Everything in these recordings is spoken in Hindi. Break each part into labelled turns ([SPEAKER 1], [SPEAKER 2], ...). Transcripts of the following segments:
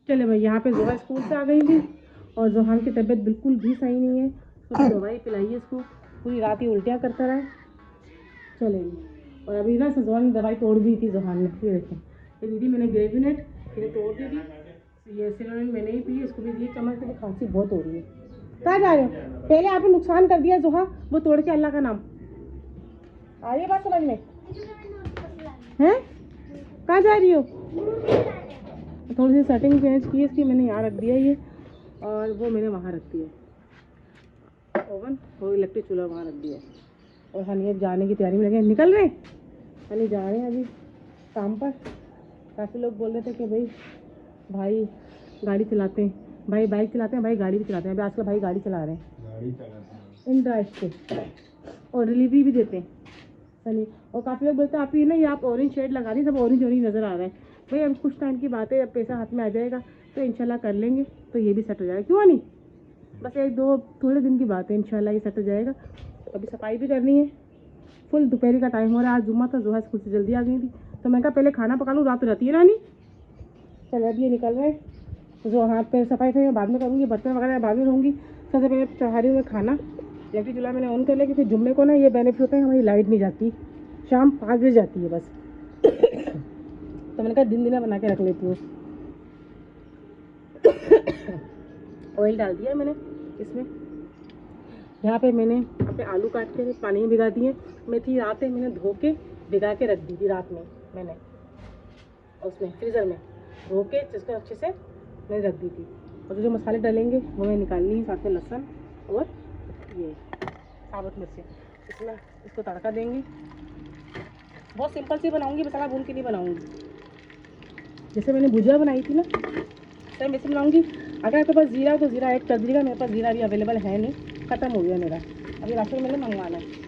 [SPEAKER 1] चले भाई, यहाँ पे जोहा स्कूल से आ गई थी और जोहान की तबीयत बिल्कुल भी सही नहीं है। तो दवाई पिलाई है इसको, पूरी रात ही उल्टियाँ करता रहा। चलेगी। और अभी ना जोहान ने दवाई तोड़ दी थी। जोहान ने ये देखें, ये दीदी मैंने ग्रेविनेट ये तोड़ दी थी। ये सिरोनिन मैंने ही पी, इसको भी दी चम्मच से। खांसी बहुत हो रही है। कहाँ जा रहे हो? पहले आपने नुकसान कर दिया जोहा, वो तोड़ के अल्लाह का नाम। आ रही है बात समझ में? हैं? कहाँ जा रही हो? थोड़ी सी सेटिंग चेंज की है इसकी, मैंने यहाँ रख दिया ये, और वो मैंने वहाँ रख दिया ओवन, वो इलेक्ट्रिक चूल्हा वहाँ रख दिया। और हनी अब जाने की तैयारी में लगे, निकल रहे हनी, जा रहे हैं अभी काम पर। काफ़ी लोग बोल रहे थे कि भाई गाड़ी चलाते हैं, भाई बाइक चलाते हैं, भाई गाड़ी भी चलाते हैं। अभी आजकल भाई गाड़ी चला रहे हैं इन ड्राइव पे, और डिलीवरी भी देते हैं सनी। और काफ़ी लोग बोलते हैं आप ये ना, ये आप ऑरेंज शेड लगा दी, सब ऑरेंज ऑरेंज नज़र आ रहा है। भाई अब कुछ टाइम की बात है, अब पैसा हाथ में आ जाएगा तो इंशाल्लाह कर लेंगे, तो ये भी सेट हो जाएगा। क्यों नहीं, बस एक दो थोड़े दिन की बात है, इंशाल्लाह ये सेट हो जाएगा। अभी सफाई भी करनी है। फुल दोपहर का टाइम हो रहा है, आज जुम्मा था, जोहा स्कूल से जल्दी आ गई थी, तो मैं कहा पहले खाना पका लूँ, रात रहती है ना नहीं। चलो अब ये निकल रहे हैं। जो हाथ पैर सफाई मैं बाद में करूँगी, बर्तन वगैरह बाद में रहूँगी। सबसे पहले चढ़ा रही हूँ खाना। इलेक्ट्रिक चूल्हा मैंने ऑन कर लिया, क्योंकि जुम्मे को ना ये बेनिफिट होता है, हमारी लाइट नहीं जाती, शाम 5 बजे जाती है बस। तो मैंने कहा दिन दिना बना के रख लेती हूँ। ऑयल डाल दिया मैंने इसमें। यहाँ पे मैंने अपने आलू काट के पानी में भिगा दिए। मेथी रात में मैंने धो के भिगा के रख दी थी रात में मैंने, उसमें फ्रीज़र में धो के जिसको अच्छे से मैंने रख दी थी। और जो मसाले डालेंगे वो मैं निकालनी है, साथ में लहसुन और ये साबुत मिर्ची, इसमें इसको तड़का देंगे। बहुत सिंपल सी बनाऊंगी, मसाला भून के नहीं बनाऊंगी। जैसे मैंने भुजिया बनाई थी ना, सेम वैसे बनाऊंगी। अगर आपके पास जीरा तो जीरा ऐड कर दीजिएगा, मेरे पास जीरा भी अवेलेबल है नहीं, ख़त्म हो गया मेरा, अभी राशन मैंने मंगवाना है।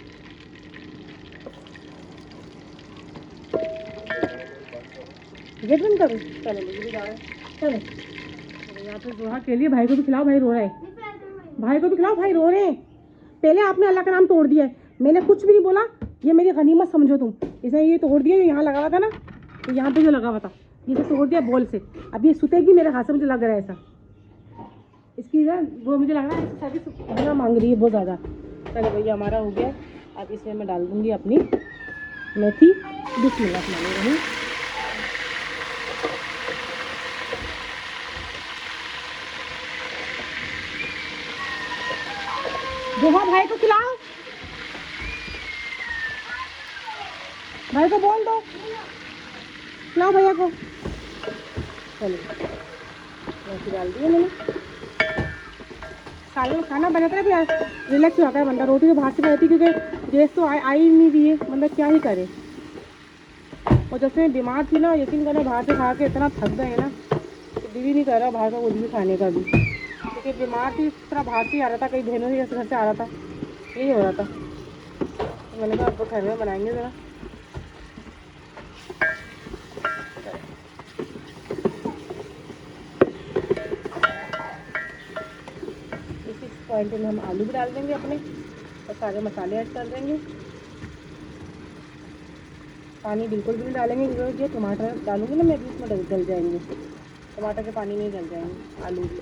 [SPEAKER 1] गेट बंद करूँ? चलो मुझे भी जा रहा है। चलो यहाँ पे जोहा के लिए भाई को भी खिलाओ, भाई रो रहा है, भाई को भी खिलाओ, भाई रो रहे हैं। पहले आपने अल्लाह का नाम तोड़ दिया है, मैंने कुछ भी नहीं बोला, ये मेरी गनीमत समझो तुम। इसे ये तोड़ दिया, यहाँ लगा हुआ था ना, तो यहाँ पे जो लगा हुआ था ये तो तोड़ दिया बॉल से। अब ये सुतेगी मेरे हाथ से, मुझे लग रहा है ऐसा। इसकी ना वो मुझे लग रहा है सर्विस महंगा मांग रही है बहुत ज़्यादा। चलो भैया हमारा हो गया। अब इसमें मैं डाल दूँगी अपनी मेथी। बिस्मिल्लाह। जोहा भाई को खिलाओ, भाई को बोल दो खिलाओ भैया को। चलो मेथी डाल दिए मैंने। सालों खाना बनाता है भी रिलैक्स हो जाता है बंदा। रोटी तो बाहर से बनाती, क्योंकि गैस तो आ ही नहीं रही है, बंदा क्या ही करे। और जब से मैं बीमार थी ना, यकीन करना बाहर से खा के इतना थक गए ना, तो दिल ही नहीं कर रहा बाहर का कुछ भी खाने का भी। क्योंकि बीमार थी, इस तरह बाहर से ही आ रहा था, कई बहनों से घर से आ रहा था, यही हो रहा था। तो मैंने कहा आपको घर में बनाएंगे ज़रा। इसी पॉइंट में हम आलू भी डाल देंगे अपने, और सारे मसाले ऐड कर देंगे। पानी बिल्कुल भी नहीं डालेंगे, क्योंकि ये टमाटर डालूंगी ना मैं, बीच में गल जाएंगे टमाटर के, पानी नहीं गल जाएंगे आलू भी।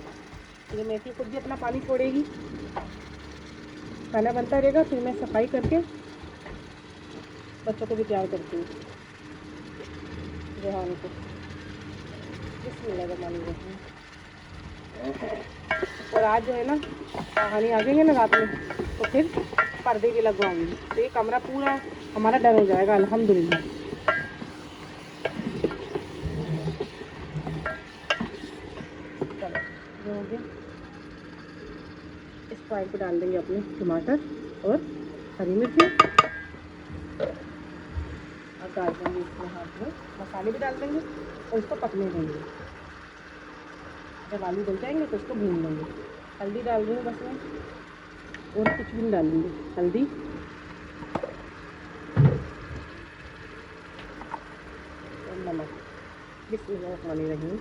[SPEAKER 1] तो मेथी खुद भी अपना पानी छोड़ेगी। खाना बनता रहेगा, फिर मैं सफाई करके बच्चों को भी तैयार करती हूँ, जोहान को। बिस्मिल्लाह। और आज जो है ना कहानी आ जाएंगे ना रात में, तो फिर पर्दे भी लगवाऊंगी, तो ये कमरा पूरा हमारा डर हो जाएगा अल्हम्दुलिल्लाह। चलो जो हो गया, इस पॉइंट पे डाल देंगे अपने टमाटर और हरी मिर्ची, और डाल देंगे इसमें हाथ में मसाले भी डाल देंगे, और इसको पकने देंगे। जब आलू डल जाएंगे तो उसको भून लेंगे। हल्दी डाल दूँगी बस मैं, और कुछ भी नहीं डालूंगी। हल्दी और नमक। बिस्मिल्लाहिर्रहमानिर्रहीम।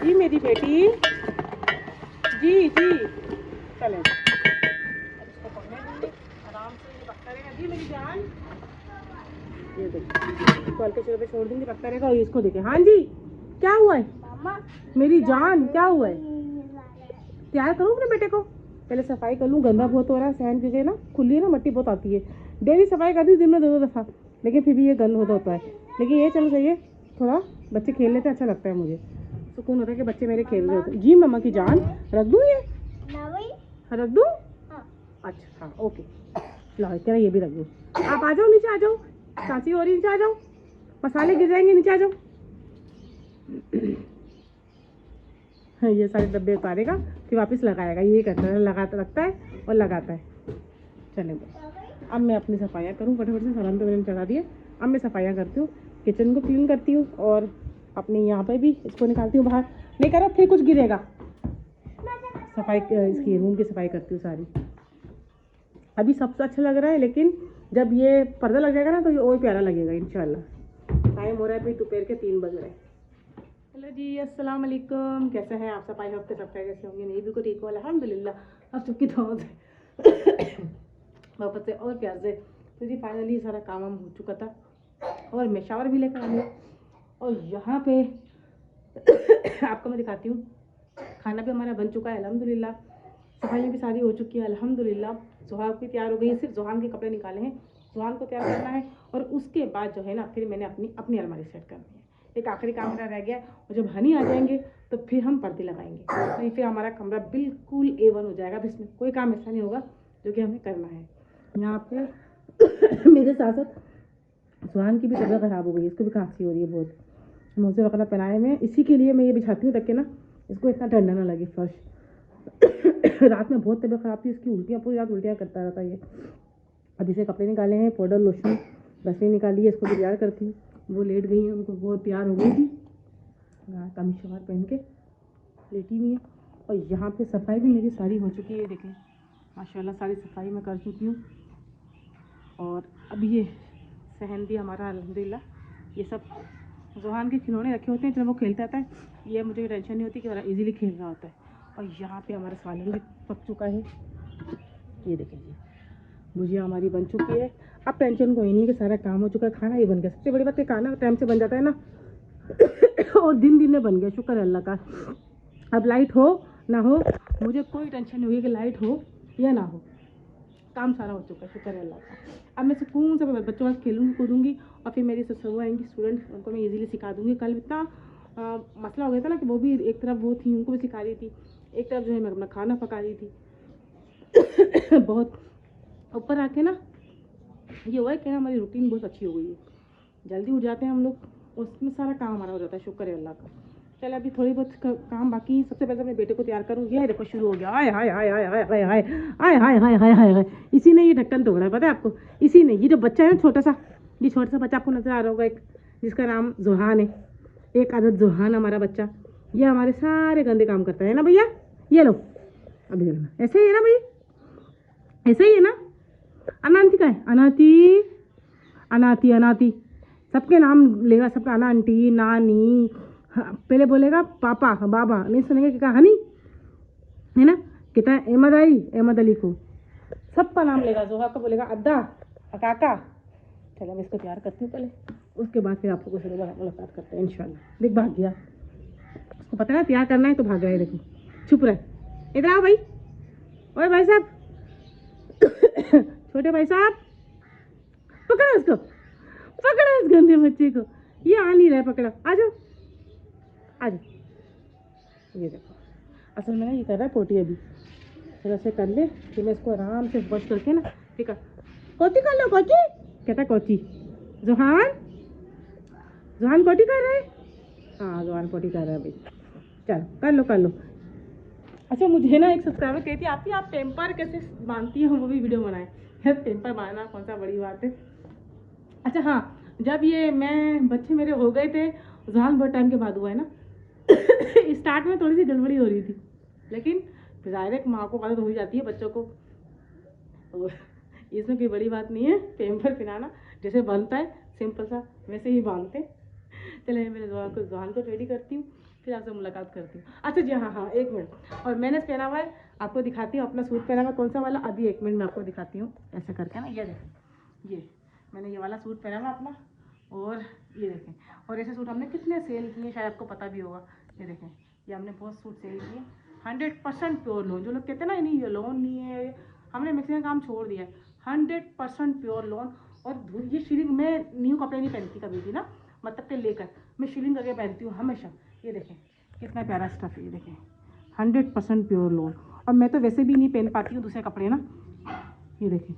[SPEAKER 1] जी मेरी बेटी, जी जी चले अब इसको पढ़ने देंगे आराम से, ये पकता रहेगा। जी मेरी जान, ये देखिए इसको हल्के जगह पे छोड़ देंगे, पकता रहेगा। और इसको देखे, हाँ जी क्या हुआ है मेरी जान, क्या हुआ है? तैयार करूँ अपने बेटे को, पहले सफाई कर लूँ, गंदा बहुत हो रहा है। सहन की ना खुली है ना, मट्टी बहुत आती है। डेली सफाई करती हूँ दिन में 2-2 दफ़ा, लेकिन फिर भी ये गंद होता है। लेकिन ये चलो चाहिए, थोड़ा बच्चे खेल लेते अच्छा लगता है मुझे, सुकून होता है कि बच्चे मेरे खेल रहे होते हैं। जी मम्मा की जान, रख दूँ ये, रख दूँ? अच्छा हाँ ओके, लो तेरा ये भी रख दूँ। आप आ जाओ नीचे, आ जाओ, चाची हो रही नीचे आ जाओ, मसाले गिर जाएंगे, नीचे आ जाओ। ये सारे डब्बे उतारेगा फिर वापस लगाएगा, ये करता है, लगाता रखता है और लगाता है। चले अब मैं अपनी सफाइयाँ करूँ फटाफट से, सामान तो मैंने चढ़ा दिए। अब मैं सफाइयाँ करती हूँ, किचन को क्लीन करती हूँ और अपने यहाँ पे भी इसको निकालती हूँ बाहर। नहीं करो फिर कुछ गिरेगा। सफाई इसकी रूम की सफाई करती हूँ सारी। अभी सबसे अच्छा लग रहा है, लेकिन जब ये पर्दा लग जाएगा ना तो ये और प्यारा लगेगा इंशाल्लाह। टाइम हो रहा है भाई, दोपहर के 3 बज रहे हैं। हेलो जी, अस्सलाम वालेकुम, कैसे हैं आप सब? आई होप के सब कैसे होंगे। नहीं बिल्कुल ठीक हो अल्हम्दुलिल्लाह। अब सबकी दुआ से वापस से और प्यार से। तो जी फाइनली सारा काम वाम हो चुका था और मैं शावर भी लेकर आ गई। और यहाँ पे आपको मैं दिखाती हूँ, खाना भी हमारा बन चुका है अल्हम्दुलिल्लाह। सफाइयाँ भी सारी हो चुकी है अल्हम्दुलिल्लाह। सुहाग भी तैयार हो गई है, सिर्फ जुहान के कपड़े निकाले हैं, जुहान को तैयार करना है। और उसके बाद जो है ना फिर मैंने अपनी अलमारी सेट करनी है। एक आखिरी काम मेरा रह गया, और जब हनी आ जाएंगे तो फिर हम पर्दे लगाएंगे, तो फिर हमारा कमरा बिल्कुल A1 हो जाएगा। अब इसमें कोई काम ऐसा नहीं होगा जो कि हमें करना है। यहाँ पे मेरे साथ साथ सुहान की भी तबीयत ख़राब हो गई है, इसको भी खांसी हो रही है बहुत। मोजे वगैरह पहनाए में, इसी के लिए मैं ये बिछाती हूँ ताकि ना इसको इतना ठंडा ना लगे फर्श। रात में बहुत तबीयत ख़राब थी इसकी, उल्टियाँ पूरी रात उल्टियाँ करता रहता है ये। अभी से कपड़े निकाले हैं, पाउडर लोशन रस्सी निकाली है, इसको भी तैयार करती हूँ। वो लेट गई है, उनको बहुत तैयार हो गई थी, कमीज शलवार पहन के लेटी हुई है। और यहाँ पे सफाई भी मेरी सारी हो चुकी है, देखें माशाल्लाह सारी सफाई मैं कर चुकी हूँ। और अब ये सहन भी हमारा अल्हम्दुलिल्लाह, ये सब जुहान के खिलौने रखे होते हैं, जब वो खेलता आता है ये मुझे टेंशन नहीं होती कि बड़ा इजीली खेल रहा होता है। और यहाँ पे हमारा सालन भी पक चुका है, ये देखें जी, भुजिया हमारी बन चुकी है। अब टेंशन कोई नहीं कि सारा काम हो चुका है, खाना ही बन गया। सबसे बड़ी बात है खाना टाइम से बन जाता है ना, और दिन में बन गया, शुक्र है अल्लाह का। अब लाइट हो ना हो मुझे कोई टेंशन नहीं हुई कि लाइट हो या ना हो, काम सारा हो चुका है, शुक्र है अल्लाह का। अब मैं सुकून से बच्चों के खेलूँगी कूदूँगी, और फिर मेरी ससुर आएंगी स्टूडेंट, उनको मैं इजीली सिखा दूँगी। कल इतना मसला हो गया था ना कि वो भी एक तरफ वो थी, उनको भी सिखा रही थी, एक तरफ जो है मैं अपना खाना पका रही थी। बहुत ऊपर आके ना ये हुआ है कि हमारी रूटीन बहुत अच्छी हो गई है, जल्दी उठ जाते हैं हम लोग, उसमें सारा काम हमारा हो जाता है, शुक्र है अल्लाह का। चलो अभी थोड़ी बहुत काम बाकी है। सबसे पहले अपने बेटे को तैयार करूँ। ये देखो शुरू हो गया, हाय हाय हाय हाय हाय हाय हाय हाय हाय हाय हाय हाय हाय। इसी ने ये ढक्कन तोड़ा है, पता है आपको? इसी ने, ये जो बच्चा है ना छोटा सा, ये छोटा सा बच्चा आपको नजर आ रहा होगा, एक जिसका नाम जुहान है, एक आदत जुहान हमारा बच्चा, ये हमारे सारे गंदे काम करता है ना भैया। ये लो अभी देखना, ऐसे ही है ना भैया, ऐसे ही है ना। अनांती का है, अनाती अनाती अनाती, सबके नाम लेगा, सबका आना, आंटी नानी, हाँ, पहले बोलेगा पापा बाबा, नहीं सुनेंगे कि कहानी है ना, कहता है अहमद आई अहमद अली को, सबका नाम लेगा। जोहा को बोलेगा अद्दा काका। चलो मैं इसको तैयार करती हूँ पहले, उसके बाद फिर आप लोगों से मुलाकात करते हैं इंशाल्लाह। देख भाग गया, उसको पता है तैयार करना है तो भाग गया, देखो छुप रहा है। इधर आओ भाई, ओए भाई साहब, छोटे भाई साहब, पकड़ो इसको, पकड़ो इस गंदे बच्चे को, ये आ नहीं रहा है, पकड़ो, आ जाओ आ जाओ। ये देखो असल में ना ये कर रहा है पोटी, अभी फिर ऐसे कर ले कि मैं इसको आराम से वॉश करके ना, ठीक है कोटी कर लो, कोटी कहता है कोटी। जुहान, जुहान पोटी कर रहा है, हाँ जुहान पोटी कर रहा है भाई, चलो कर लो कर लो। अच्छा मुझे ना एक सब्सक्राइबर कहती है आप पेम्पर कैसे बांधती हो, वो भी वीडियो बनाए। यार पेम्पर बांधना कौन सा बड़ी बात है। अच्छा हाँ, जब ये मैं बच्चे मेरे हो गए थे, जुहान बहुत टाइम के बाद हुआ है ना। स्टार्ट में थोड़ी सी गड़बड़ी हो रही थी, लेकिन ज़ाहिर है माँ को आदत हो जाती है बच्चों को, और इसमें कोई बड़ी बात नहीं है। पेम्पर पिलाना जैसे बनता है सिंपल सा वैसे ही बांधते। चले मैंने जुहान को रेडी करती हूँ, फिर आपसे मुलाकात करती हूँ। अच्छा जी, हाँ हाँ, एक मिनट। और मैंने पहना हुआ है, आपको दिखाती हूँ अपना सूट पहना हुआ कौन सा वाला, अभी एक मिनट में आपको दिखाती हूँ ऐसे करके ना। ये देखें, ये मैंने ये वाला सूट पहना हुआ अपना, और ये देखें। और ऐसे सूट हमने कितने सेल किए शायद आपको पता भी होगा। ये देखें, ये हमने बहुत सूट सेल किए 100% प्योर लॉन। जो लोग कहते हैं ना नहीं ये लॉन नहीं है, हमने मिक्सिंग का काम छोड़ दिया है। 100% प्योर लॉन। और ये शीलिंग, मैं न्यू कपड़े नहीं पहनती कभी भी ना, मतलब के लेकर मैं शीलिंग करके पहनती हूँ हमेशा। ये देखें कितना प्यारा स्टफ है, ये देखें 100% प्योर लॉन। और मैं तो वैसे भी नहीं पहन पाती हूँ दूसरे कपड़े ना। ये देखें,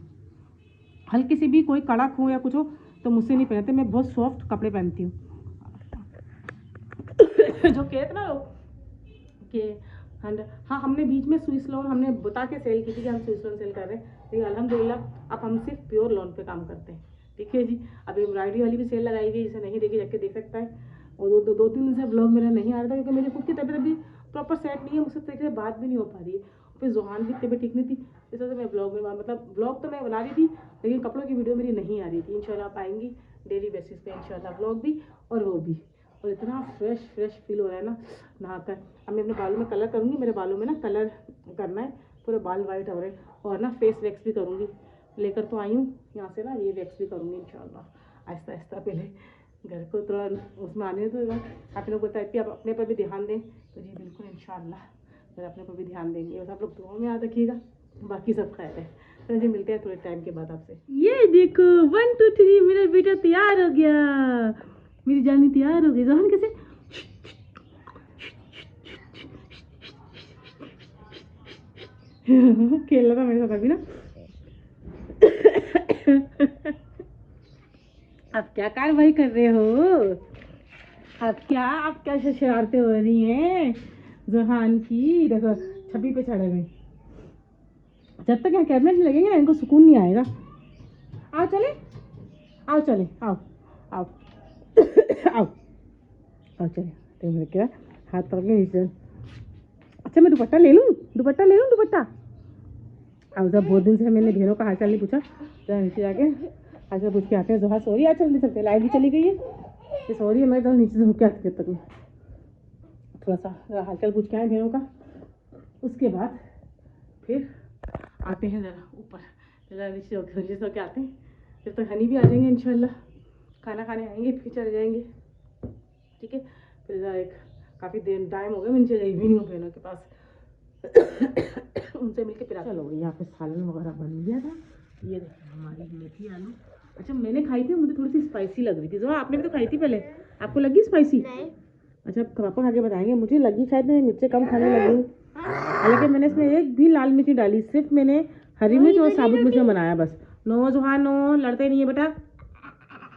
[SPEAKER 1] हल्की सी भी कोई कड़क हो या कुछ हो तो मुझसे नहीं पहनते, मैं बहुत सॉफ्ट कपड़े पहनती हूँ। जो कहते ना लोग कि हाँ, हमने बीच में स्विस लोन हमने बता के सेल की थी कि हम स्विस लोन सेल कर रहे हैं, लेकिन अल्हम्दुलिल्लाह अब हम सिर्फ प्योर लोन पे काम करते हैं। ठीक है जी, अभी एम्ब्रॉयडरी वाली भी सेल लगाई हुई है, जिसे नहीं देखी जाके देख सकता है। और दो तीन दिन से ब्लॉग मेरा नहीं आ रहा था क्योंकि मेरी खुद की तबीयत अभी प्रॉपर सेट नहीं है, मुझसे तरीके से बात भी नहीं हो पा रही है। फिर जोहान की तबीयत ठीक नहीं थी, इस वजह से मैं ब्लॉग में मतलब ब्लॉग तो मैं बना रही थी लेकिन कपड़ों की वीडियो मेरी नहीं आ रही थी। इंशाल्लाह आप आएंगी डेली बेसिस पे इंशाल्लाह ब्लॉग भी और वो भी। और इतना फ्रेश फील हो रहा है ना नहाकर। अब मैं अपने बालों में कलर करूँगी, मेरे बालों में ना कलर करना है, पूरे बाल वाइट हो रहे हैं। और ना फेस वैक्स भी करूँगी, लेकर तो आई हूँ यहाँ से ना, ये वैक्स भी करूँगी इंशाल्लाह आहिस्ता आहिस्ता। पहले घर को थोड़ा उसमें आने तो आप लोग बताए कि आप अपने पर भी ध्यान दें, तो जी बिल्कुल इंशाल्लाह फिर अपने पर भी ध्यान देंगे। बस आप लोग दुआ में याद रखिएगा, बाकी सब खैर है। तो जी मिलते हैं थोड़े टाइम के बाद आपसे। ये देखो 1 2 3 मेरा बेटा तैयार हो गया, मेरी जानी तैयार हो गई। जहान कैसे खेल रहा था मेरे साथ अभी ना। अब क्या कार्रवाई कर रहे हो? अब क्या शरारतें हो रही हैं जहान की? देखो छवि पे चढ़े हुए, जब तक यहाँ कैबिनेट नहीं लगेंगे ना इनको सुकून नहीं आएगा। आओ चले, आओ चले, आओ आओ आओ आओ चले। तो मेरे क्या हाथ पकड़ के नीचे। अच्छा मैं दुपट्टा ले लूँ, दुपट्टा। अब जब बहुत दिन से मैंने बहनों का हालचाल नहीं पूछा, तो नीचे जाके हालचाल पूछ के आते हैं। जोहा सॉरी, आज चल नहीं सकते, लाइट भी चली गई है, ये सॉरी है। मैं तो नीचे से होके आती तक में थोड़ा सा हालचाल पूछ के आए बहनों का। उसके बाद फिर आते हैं ज़रा ऊपर, ज़रा नीचे होके आते हैं। फिर तो हनी भी आ जाएंगे इंशाल्लाह, खाना खाने आएंगे फिर चले जाएंगे। ठीक है, फिर ज़रा एक काफ़ी देर टाइम हो गया मैं नीचे गई भी नहीं हूँ बहनों के पास, उनसे मिलकर फिर चलो। यहाँ पे सालन वगैरह बन गया था। ये देखिए हमारी मेथी आलू। अच्छा मैंने खाई थी, मुझे थोड़ी सी स्पाइसी लग रही थी। जो आपने भी तो खाई थी पहले, आपको लगी स्पाइसी? नहीं। अच्छा पापा खा के बताएंगे, मुझे लगी, शायद मैं मिर्चें कम खाने लगी। हालांकि मैंने इसमें एक भी लाल मिर्च नहीं डाली, सिर्फ मैंने हरी मिर्च और साबुत मिर्च बनाया बस। नो जोहान नो, लड़ते नहीं है बेटा।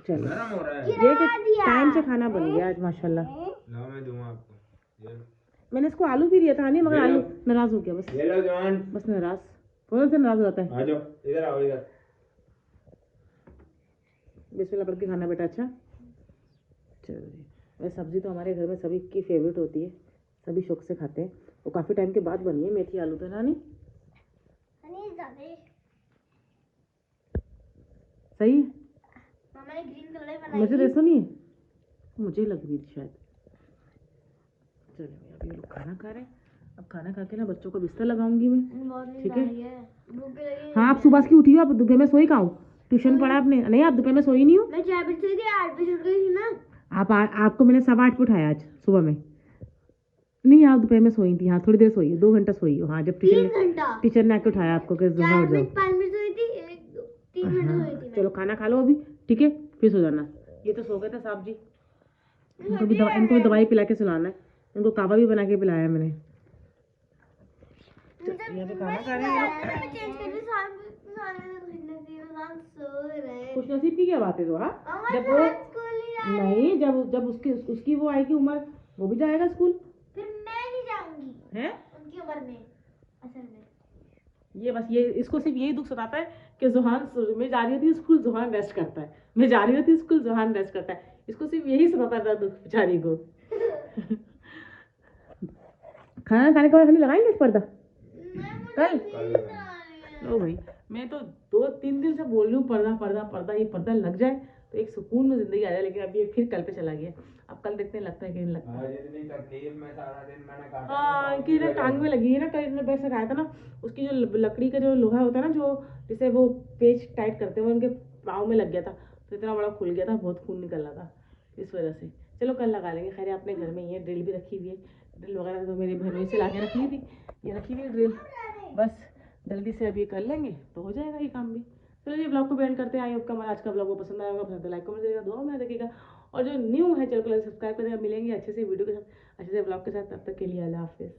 [SPEAKER 1] चलो ये टाइम से खाना बन गया आज माशाल्लाह। मैं दूंगा आपको। मैंने इसको आलू भी दिया था नहीं, मगर आलू नाराज हो गया बस। ये लो जवान, बस नाराज कौन से नाराज होता है। आ जाओ इधर, आओ इधर। बिस्मिल्लाह पढ़ के खाना बेटा। अच्छा चलो जी, वैसे सब्जी तो हमारे घर में सभी की फेवरेट होती है, सभी शौक से खाते हैं। वो काफ़ी टाइम के बाद बनी है मेथी आलू तो ना नहीं सही है। मामा ने ग्रीन कलर बनाई, मुझे ऐसा नहीं है, मुझे लग रही थी शायद। चलो अभी लोग खाना खा रहे हैं, अब खाना खा के ना बच्चों को बिस्तर लगाऊंगी मैं। ठीक है हाँ, आप सुबह की उठी हो, आप दोपहर में सोई कहाँ हो? ट्यूशन पढ़ा आपने? नहीं आप दोपहर में सोई नहीं हो? मैं 4 बजे सोई थी, 8 बजे उठ गई थी ना। आपको मैंने 8:15 पे उठाया आज सुबह में। नहीं आप दोपहर में सोई थी, हाँ थोड़ी देर सोई हो, 2 घंटा सोई हो। हाँ जब टीचर ने आके उठाया आपको कि सुबह उठ जाओ। 5 मिनट सोई थी, 3 मिनट सोई थी। चलो खाना खा लो अभी, ठीक है फिर सो जाना। ये तो सो गए थे साहब जी, इनको भी दवाई पिला के सुलाना है। इनको कावा भी बना के पिलाया मैंने। यहाँ पे खाना खा रहे हैं। खुश नसीब की क्या बात है? तो हाँ जब वो नहीं, जब उसकी वो आएगी उम्र, वो भी जाएगा स्कूल। फिर मैं नहीं जाऊंगी हैं उनकी उम्र में। असल में ये बस ये इसको सिर्फ यही दुख सताता है कि जोहान, मैं जा रही होती स्कूल, जोहान रेस्ट करता है, मैं जा रही होती स्कूल, जोहान रेस्ट करता है। इसको सिर्फ यही सताता था दुख बेचारी को। खाना खाने के बाद हमें लगाएंगे इस पर्दा कल। ओ भाई मैं तो 2-3 दिन से बोल रही हूँ पर्दा, ये पर्दा लग जाए तो एक सुकून में जिंदगी आ जाए, लेकिन अभी ये फिर कल पे चला गया। अब कल देखते हैं लगता है कि नहीं लगता।
[SPEAKER 2] इतनी तकलीफ में सारा दिन मैंने काटा।
[SPEAKER 1] हाँ कि ना टांग में लगी है ना, कल इन्होंने पैसे खाया था ना, उसकी जो लकड़ी का जो लोहा होता है ना, जो जिसे वो पेच टाइट करते हैं, वो उनके पाँव में लग गया था, तो इतना बड़ा खुल गया था, बहुत खून निकल रहा था इस वजह से। चलो कल लगा लेंगे, खैर अपने घर में ही है, ड्रिल भी रखी हुई है, ड्रिल वगैरह तो मेरी बहनों से ला के रखी थी, ये रखी हुई ड्रिल, बस जल्दी से अभी कर लेंगे तो हो जाएगा ये काम भी। चलो ये ब्लॉग को बैंड करते हैं। आई होप का आज का ब्लॉग को पसंद आएगा, पसंद लाइक कमेंट करिएगा, दुआ में देखिएगा, और जो न्यू है चैनल को सब्सक्राइब करेगा। मिलेंगे अच्छे से वीडियो के साथ, अच्छे से ब्लॉग के साथ, तब तक के लिए अल्लाह हाफिज़।